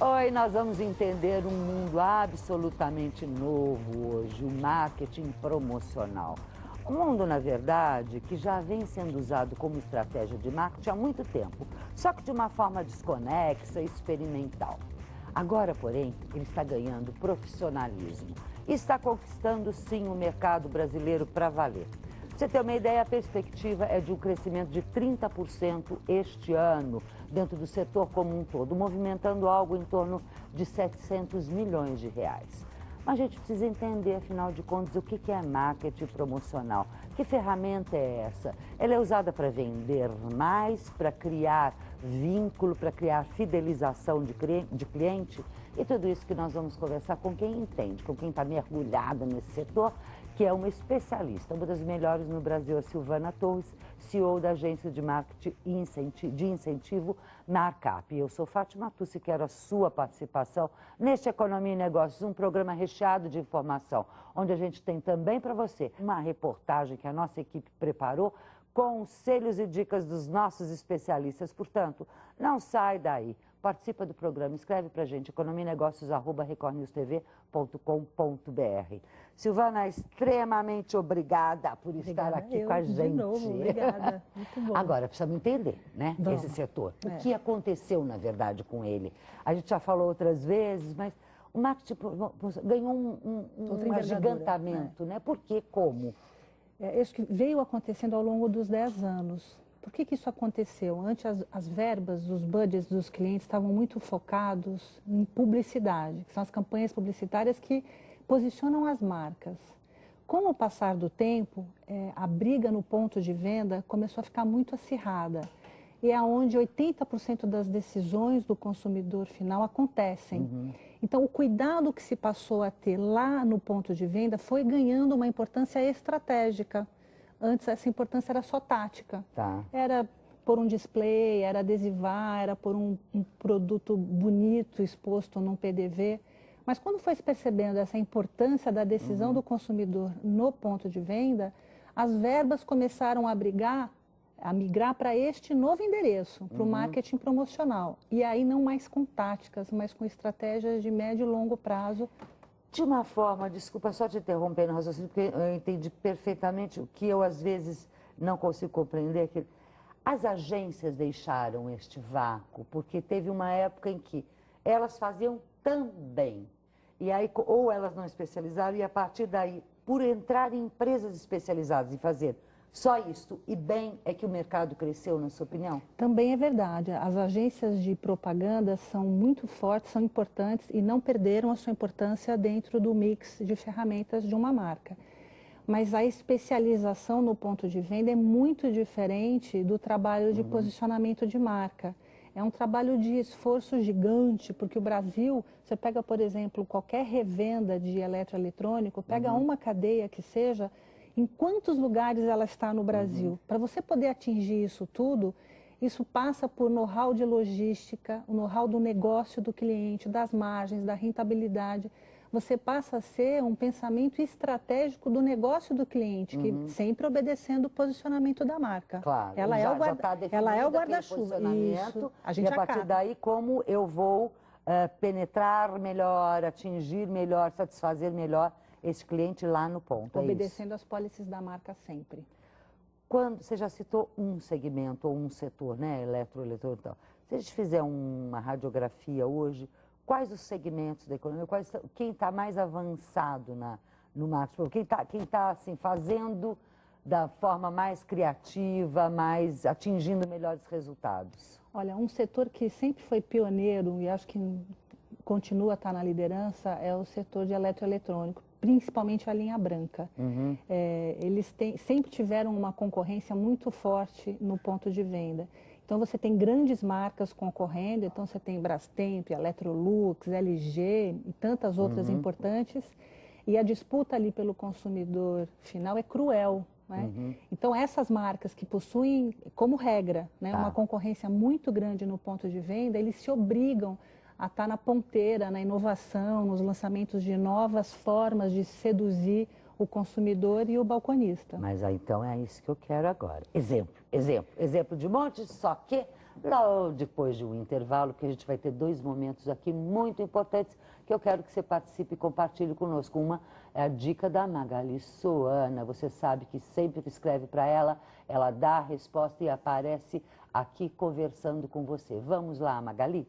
Oi, nós vamos entender um mundo absolutamente novo hoje, o marketing promocional. Um mundo, na verdade, que já vem sendo usado como estratégia de marketing há muito tempo, só que de uma forma desconexa e experimental. Agora, porém, ele está ganhando profissionalismo e está conquistando, sim, o mercado brasileiro para valer. Pra você ter uma ideia, a perspectiva é de um crescimento de 30% este ano, dentro do setor como um todo, movimentando algo em torno de 700 milhões de reais. Mas a gente precisa entender, afinal de contas, o que é marketing promocional. Que ferramenta é essa? Ela é usada para vender mais, para criar vínculo, para criar fidelização de cliente? E tudo isso que nós vamos conversar com quem entende, com quem está mergulhado nesse setor, que é uma especialista, uma das melhores no Brasil, a Silvana Torres, CEO da agência de marketing de incentivo Markup. Eu sou Fátima Tucci e quero a sua participação neste Economia e Negócios, um programa recheado de informação, onde a gente tem também para você uma reportagem que a nossa equipe preparou, conselhos e dicas dos nossos especialistas. Portanto, não sai daí. Participa do programa, escreve para a gente, economianegócios@recordnewstv.com.br. Silvana, extremamente obrigada por estar aqui com a gente. De novo, obrigada. Muito bom. Agora, precisamos entender, né, esse setor. O que aconteceu, na verdade, com ele? A gente já falou outras vezes, mas o marketing ganhou um agigantamento, né? Por quê? Como? Isso que veio acontecendo ao longo dos 10 anos. Por que isso aconteceu? Antes, as verbas, os budgets dos clientes estavam muito focados em publicidade, que são as campanhas publicitárias que posicionam as marcas. Com o passar do tempo, a briga no ponto de venda começou a ficar muito acirrada. E é onde 80% das decisões do consumidor final acontecem. Então, o cuidado que se passou a ter lá no ponto de venda foi ganhando uma importância estratégica. Antes, essa importância era só tática. Era por um display, era adesivar, era por um produto bonito exposto num PDV. Mas quando foi se percebendo essa importância da decisão do consumidor no ponto de venda, as verbas começaram a migrar para este novo endereço, para o marketing promocional. E aí não mais com táticas, mas com estratégias de médio e longo prazo. De uma forma, desculpa só te interromper no raciocínio, porque eu entendi perfeitamente o que eu às vezes não consigo compreender, que as agências deixaram este vácuo, porque teve uma época em que elas faziam também, e aí ou elas não especializaram, e a partir daí, por entrar em empresas especializadas e fazer só isto, e bem, é que o mercado cresceu, na sua opinião? Também é verdade. As agências de propaganda são muito fortes, são importantes e não perderam a sua importância dentro do mix de ferramentas de uma marca. Mas a especialização no ponto de venda é muito diferente do trabalho de posicionamento de marca. É um trabalho de esforço gigante, porque o Brasil, você pega, por exemplo, qualquer revenda de eletroeletrônico, pega uma cadeia que seja, em quantos lugares ela está no Brasil. Para você poder atingir isso tudo, isso passa por know-how de logística, o know-how do negócio do cliente, das margens, da rentabilidade. Você passa a ser um pensamento estratégico do negócio do cliente, que sempre obedecendo o posicionamento da marca. Claro, ela é o guarda-chuva. A gente e a partir daí, como eu vou penetrar melhor, atingir melhor, satisfazer melhor esse cliente lá no ponto. Obedecendo às policies da marca sempre. Quando você já citou um segmento ou um setor, né, eletroeletrônico e tal. Se a gente fizer uma radiografia hoje, quais os segmentos da economia, quem está mais avançado no marketing? Quem tá assim, fazendo da forma mais criativa, mais atingindo melhores resultados? Olha, um setor que sempre foi pioneiro e acho que continua a estar na liderança é o setor de eletroeletrônico, principalmente a linha branca. Eles sempre tiveram uma concorrência muito forte no ponto de venda. Então você tem grandes marcas concorrendo, então você tem Brastemp, Electrolux, LG e tantas outras importantes, e a disputa ali pelo consumidor final é cruel. Então essas marcas que possuem, como regra, uma concorrência muito grande no ponto de venda, eles se obrigam a estar na ponteira, na inovação, nos lançamentos de novas formas de seduzir o consumidor e o balconista. Mas aí, então é isso que eu quero agora. Exemplo de monte, só que logo depois de um intervalo, que a gente vai ter 2 momentos aqui muito importantes, que eu quero que você participe e compartilhe conosco. Uma é a dica da Magali Soana. Você sabe que sempre que escreve para ela, ela dá a resposta e aparece aqui conversando com você. Vamos lá, Magali?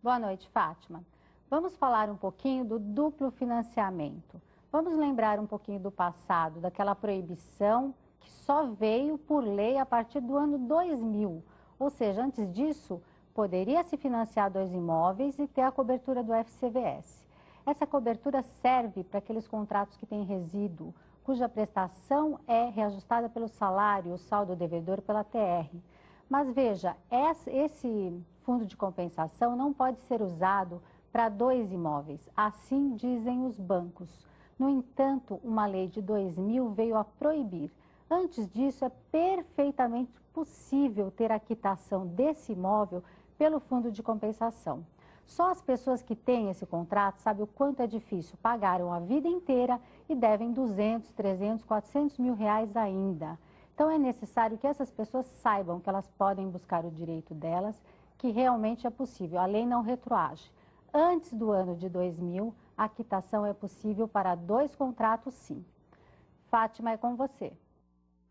Boa noite, Fátima. Vamos falar um pouquinho do duplo financiamento. Vamos lembrar um pouquinho do passado, daquela proibição que só veio por lei a partir do ano 2000. Ou seja, antes disso, poderia se financiar 2 imóveis e ter a cobertura do FCVS. Essa cobertura serve para aqueles contratos que têm resíduo, cuja prestação é reajustada pelo salário, o saldo devedor pela TR. Mas veja, esse fundo de compensação não pode ser usado para 2 imóveis, assim dizem os bancos. No entanto, uma lei de 2000 veio a proibir. Antes disso, é perfeitamente possível ter a quitação desse imóvel pelo fundo de compensação. Só as pessoas que têm esse contrato sabem o quanto é difícil. Pagaram a vida inteira e devem 200, 300, 400 mil reais ainda. Então é necessário que essas pessoas saibam que elas podem buscar o direito delas, que realmente é possível. A lei não retroage. Antes do ano de 2000, a quitação é possível para 2 contratos, sim. Fátima, é com você.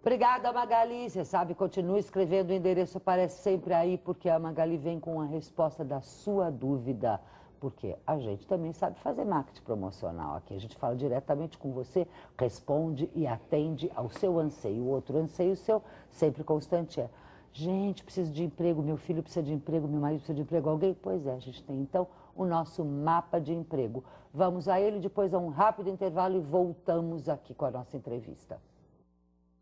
Obrigada, Magali. Você sabe, continue escrevendo, o endereço aparece sempre aí, porque a Magali vem com a resposta da sua dúvida. Porque a gente também sabe fazer marketing promocional aqui. A gente fala diretamente com você, responde e atende ao seu anseio. O outro anseio seu, sempre constante, é: gente, preciso de emprego, meu filho precisa de emprego, meu marido precisa de emprego, alguém? Pois é, a gente tem então o nosso mapa de emprego. Vamos a ele depois a um rápido intervalo e voltamos aqui com a nossa entrevista.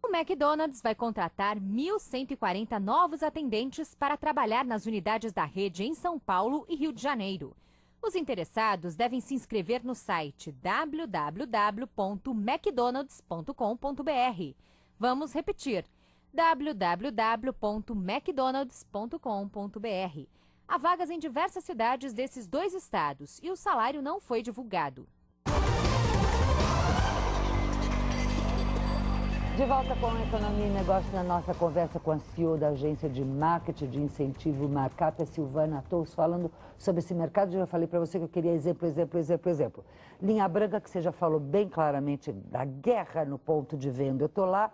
O McDonald's vai contratar 1.140 novos atendentes para trabalhar nas unidades da rede em São Paulo e Rio de Janeiro. Os interessados devem se inscrever no site www.mcdonalds.com.br. Vamos repetir: www.mcdonalds.com.br. Há vagas em diversas cidades desses 2 estados e o salário não foi divulgado. De volta com a Economia e Negócio na nossa conversa com a CEO da agência de marketing de incentivo Markup, a Silvana Tous, falando sobre esse mercado. Eu já falei para você que eu queria exemplo. Linha branca, que você já falou bem claramente da guerra no ponto de venda. Eu estou lá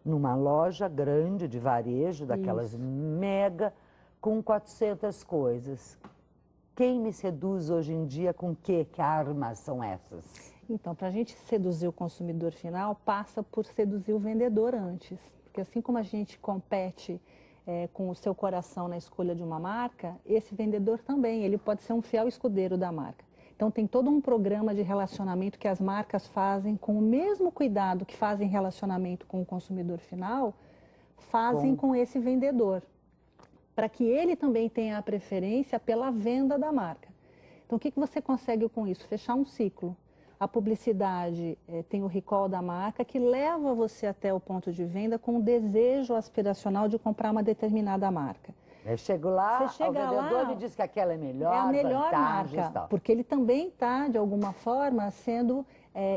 numa loja grande de varejo, daquelas mega, com 400 coisas. Quem me seduz hoje em dia com que armas são essas? Então, para a gente seduzir o consumidor final, passa por seduzir o vendedor antes. Porque assim como a gente compete com o seu coração na escolha de uma marca, esse vendedor também, ele pode ser um fiel escudeiro da marca. Então, tem todo um programa de relacionamento que as marcas fazem com o mesmo cuidado que fazem relacionamento com o consumidor final, fazem com esse vendedor, para que ele também tenha a preferência pela venda da marca. Então, o que você consegue com isso? Fechar um ciclo. A publicidade tem o recall da marca, que leva você até o ponto de venda com o desejo aspiracional de comprar uma determinada marca. Eu chego lá, o vendedor me diz que aquela é melhor, é a melhor marca, tal. Porque ele também está, de alguma forma, sendo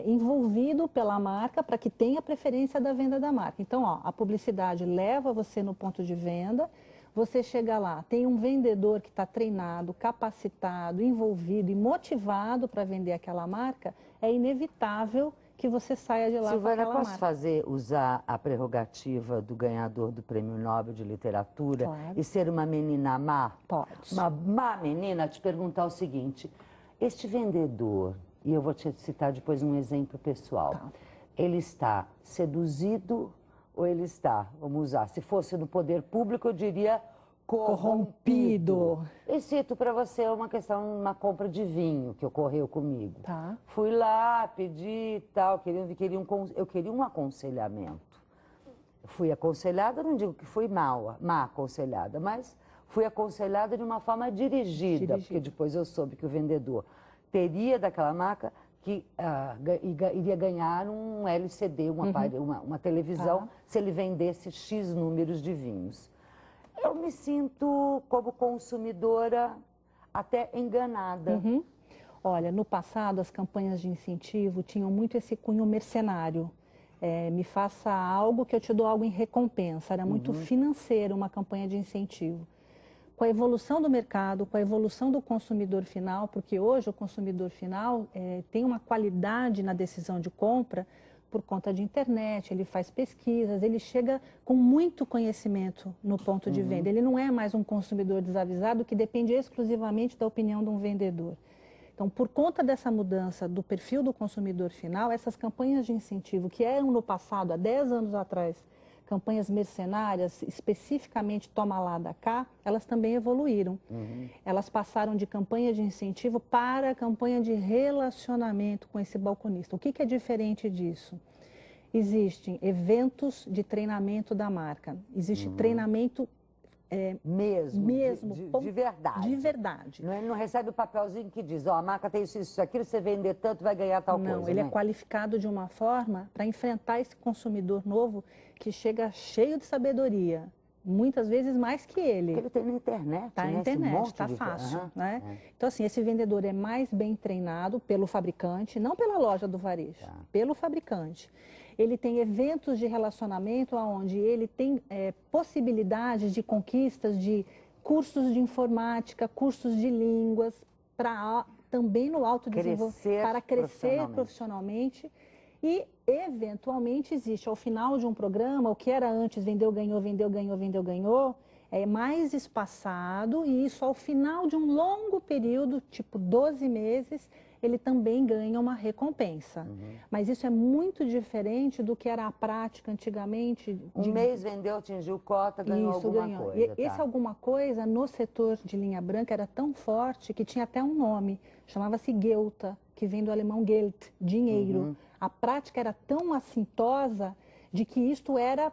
envolvido pela marca para que tenha preferência da venda da marca. Então, a publicidade leva você no ponto de venda. Você chega lá, tem um vendedor que está treinado, capacitado, envolvido e motivado para vender aquela marca, é inevitável que você saia de lá com aquela marca. Silvana, posso usar a prerrogativa do ganhador do Prêmio Nobel de Literatura e ser uma menina má? Pode. Uma má menina, te perguntar o seguinte: este vendedor, e eu vou te citar depois um exemplo pessoal, ele está seduzido ou ele está, vamos usar, se fosse no poder público, eu diria corrompido. E cito para você uma compra de vinho que ocorreu comigo. Fui lá, pedi tal, eu queria um aconselhamento. Fui aconselhada, não digo que fui má aconselhada, mas fui aconselhada de uma forma dirigida, porque depois eu soube que o vendedor teria daquela marca que iria ganhar um LCD, uma televisão, se ele vendesse X números de vinhos. Eu me sinto, como consumidora, até enganada. Olha, no passado as campanhas de incentivo tinham muito esse cunho mercenário. Me faça algo que eu te dou algo em recompensa. Era muito financeiro uma campanha de incentivo. Com a evolução do mercado, com a evolução do consumidor final, porque hoje o consumidor final tem uma qualidade na decisão de compra por conta de internet, ele faz pesquisas, ele chega com muito conhecimento no ponto de venda. Ele não é mais um consumidor desavisado que depende exclusivamente da opinião de um vendedor. Então, por conta dessa mudança do perfil do consumidor final, essas campanhas de incentivo que eram no passado, há 10 anos atrás, campanhas mercenárias, especificamente toma lá da cá, elas também evoluíram. Elas passaram de campanha de incentivo para campanha de relacionamento com esse balconista. O que é diferente disso? Existem eventos de treinamento da marca, existe treinamento de verdade. De verdade. Não recebe o papelzinho que diz, ó, a marca tem isso, aquilo, você vender tanto, vai ganhar tal coisa. Não, ele é qualificado de uma forma para enfrentar esse consumidor novo que chega cheio de sabedoria, muitas vezes mais que ele. Porque ele tem na internet, Está na internet, está fácil. Né? Então, assim, esse vendedor é mais bem treinado pelo fabricante, não pela loja do varejo, pelo fabricante. Ele tem eventos de relacionamento onde ele tem possibilidades de conquistas de cursos de informática, cursos de línguas, para também no autodesenvolvimento, para crescer profissionalmente. E, eventualmente, existe ao final de um programa, o que era antes vendeu, ganhou, vendeu, ganhou, vendeu, ganhou, é mais espaçado e isso ao final de um longo período, tipo 12 meses, ele também ganha uma recompensa. Mas isso é muito diferente do que era a prática antigamente. Um mês vendeu, atingiu cota, ganhou alguma coisa. E esse alguma coisa no setor de linha branca era tão forte que tinha até um nome, chamava-se Gelta, que vem do alemão Geld, dinheiro. A prática era tão assintosa de que isto era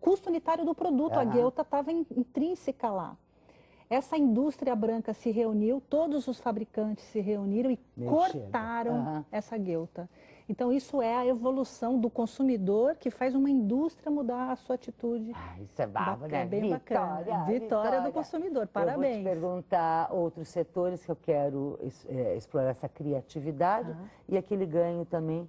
custo unitário do produto, a Gelta estava intrínseca lá. Essa indústria branca se reuniu, todos os fabricantes se reuniram e cortaram essa Gelta. Então, isso é a evolução do consumidor que faz uma indústria mudar a sua atitude. Isso é bárbaro, É bem bacana. Vitória do consumidor, parabéns. Eu vou te perguntar outros setores que eu quero explorar essa criatividade e aquele ganho também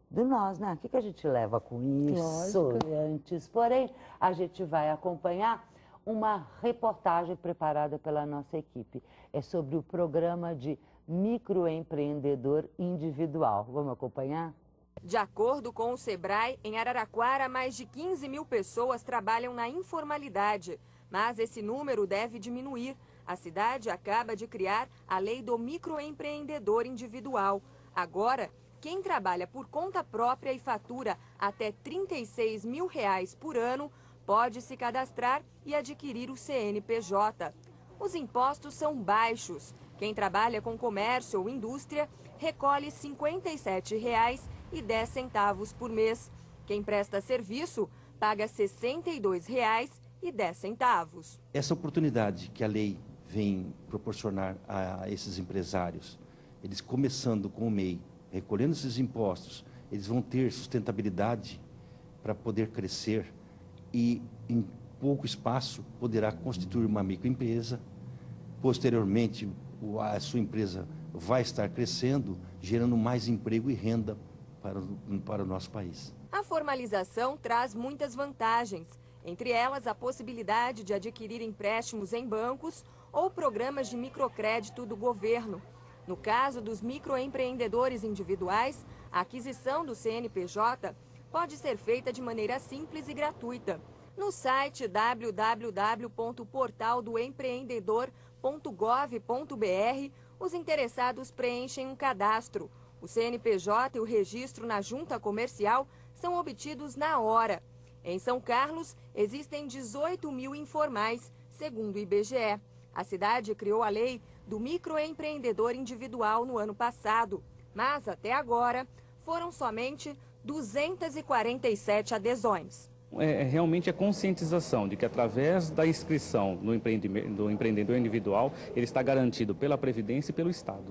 do nós, né? O que a gente leva com isso? Antes, porém, a gente vai acompanhar uma reportagem preparada pela nossa equipe. É sobre o programa de microempreendedor individual. Vamos acompanhar? De acordo com o Sebrae, em Araraquara, mais de 15 mil pessoas trabalham na informalidade. Mas esse número deve diminuir. A cidade acaba de criar a lei do microempreendedor individual. Agora, quem trabalha por conta própria e fatura até R$ 36 mil por ano pode se cadastrar e adquirir o CNPJ. Os impostos são baixos. Quem trabalha com comércio ou indústria recolhe R$ 57,10 por mês. Quem presta serviço paga R$ 62,10. Essa oportunidade que a lei vem proporcionar a esses empresários, eles começando com o MEI, recolhendo esses impostos, eles vão ter sustentabilidade para poder crescer e, em pouco espaço, poderá constituir uma microempresa. Posteriormente, a sua empresa vai estar crescendo, gerando mais emprego e renda para o nosso país. A formalização traz muitas vantagens, entre elas a possibilidade de adquirir empréstimos em bancos ou programas de microcrédito do governo. No caso dos microempreendedores individuais, a aquisição do CNPJ pode ser feita de maneira simples e gratuita. No site www.portaldoempreendedor.gov.br, os interessados preenchem um cadastro. O CNPJ e o registro na junta comercial são obtidos na hora. Em São Carlos, existem 18 mil informais, segundo o IBGE. A cidade criou a lei do microempreendedor individual no ano passado, mas até agora foram somente 247 adesões. Realmente a conscientização de que através da inscrição do empreendedor individual, ele está garantido pela Previdência e pelo Estado.